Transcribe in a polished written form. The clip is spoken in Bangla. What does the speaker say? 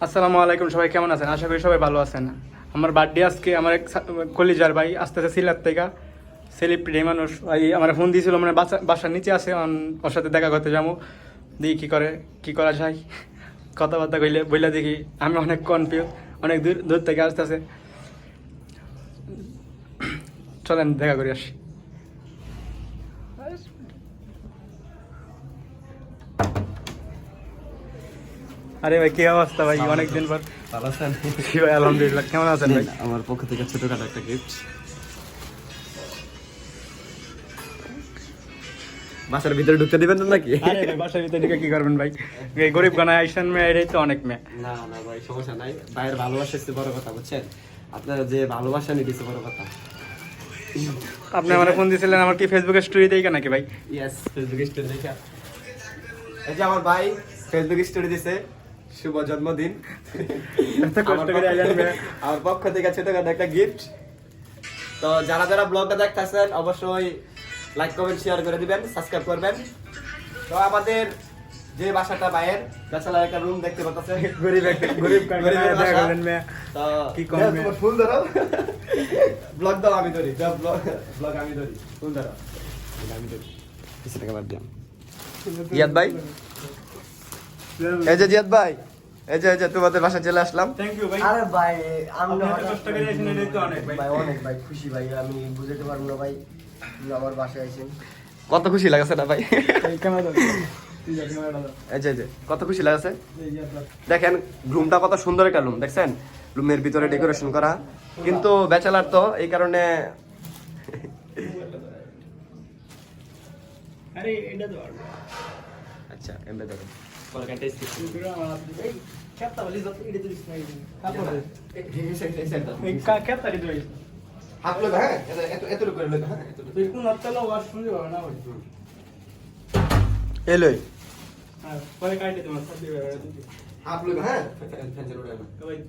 আসসালামু আলাইকুম, সবাই কেমন আছেন? আশা করি সবাই ভালো আছেন। আমার বার্থডে আজকে, আমার এক কলিজার ভাই আসতে আছে সিলেট থেকে, সেলিব্রিটি মানুষ ভাই আমার ফোন দিয়েছিল, মানে বাসার নিচে আছে, ওর সাথে দেখা করতে যাবো, দেখি কী করা যায়। কথাবার্তা কইলে বইলা দেখি, আমি অনেক কনফিউজ, অনেক দূর দূর থেকে আসতেছে। চলেন দেখা করে আসি। আরে ভাই, কি অবস্থা ভাই? অনেকদিন পর। ভালো আছেন? জি ভাই, আলহামদুলিল্লাহ। কেমন আছেন ভাই? আমার পক্ষ থেকে ছোটখাটো একটা গিফট। বাসার ভিতরে ঢুকতে দিবেন না নাকি? আরে ভাই, বাসার ভিতরে ঢুকে কি করবেন ভাই? এই গরিব গানা আইসান মেয়ে, এটাই তো অনেক মেয়ে। না না ভাই, সমস্যা নাই। ভাইয়ের ভালোবাসা হচ্ছে বড় কথা, বুঝছেন? আপনারা যে ভালোবাসা নিয়ে দিচ্ছে বড় কথা। আপনি আমার ফোন দিয়েছিলেন, আমার কি ফেসবুকে স্টোরি দেই নাকি ভাই? ইয়েস, ফেসবুক স্টোরি দেখা। এই যে আমার ভাই ফেসবুক স্টোরি দিছে, শুভ জন্মদিন। এত কষ্ট করে আইলেন মেয়ে। আমার পক্ষ থেকে ছোটখাটো একটা গিফট। তো যারা যারা ব্লগটা দেখতেছেন অবশ্যই লাইক কমেন্ট শেয়ার করে দিবেন, সাবস্ক্রাইব করবেন। তো আমাদের যে বাসাটা বাইরের ব্যাচেলার একটা রুম দেখতে পাচ্ছেন, গরিব গরিবের দেখা বাসা। করলেন মেয়ে। তো কি কম মেয়ে। তোমার ফুল ধরো, ব্লগ দাও আমি ধরি, দাও ব্লগ আমি ধরি, ফুল ধরো আমি ধরি। কিছু টাকা বাদ দিলাম। জিয়াদ ভাই, এই যে জিয়াদ ভাই, এই যে তোমাদের বাসা চলে আসলাম। থ্যাংক ইউ ভাই। আরে ভাই আমি আপনি এত কষ্ট করে আইছেন, এটাই তো অনেক ভাই। ভাই অনেক ভাই খুশি ভাই, আমি বুঝাতে পারবো না ভাই, আপনি আমার বাসায় আইছেন। কত খুশি লাগছে না ভাই? এই ক্যামেরা দাও। ঠিক আছে, ক্যামেরা দাও। এই যে কত খুশি লাগছে। এই যে আপনার। দেখেন রুমটা কত সুন্দর একটা রুম, দেখছেন? রুমের ভিতরে ডেকোরেশন করা, কিন্তু ব্যাচেলার তো এই কারণে। আরে এটা তো আচ্ছা এমবে দেখেন এই খেতা বলি যত এটা তো দিস নাই। তারপর এই খেতা দিই ভাই। হাত লোক, হ্যাঁ এত করে লোক, হ্যাঁ তুই কোন হত্যালো ওয়াশ শুনতে পারো না ভাই? এলোই হ্যাঁ, পরে কাটে তোমার সাথে হাত লোক, হ্যাঁ ফ্যান চালু রাখো। ভাই।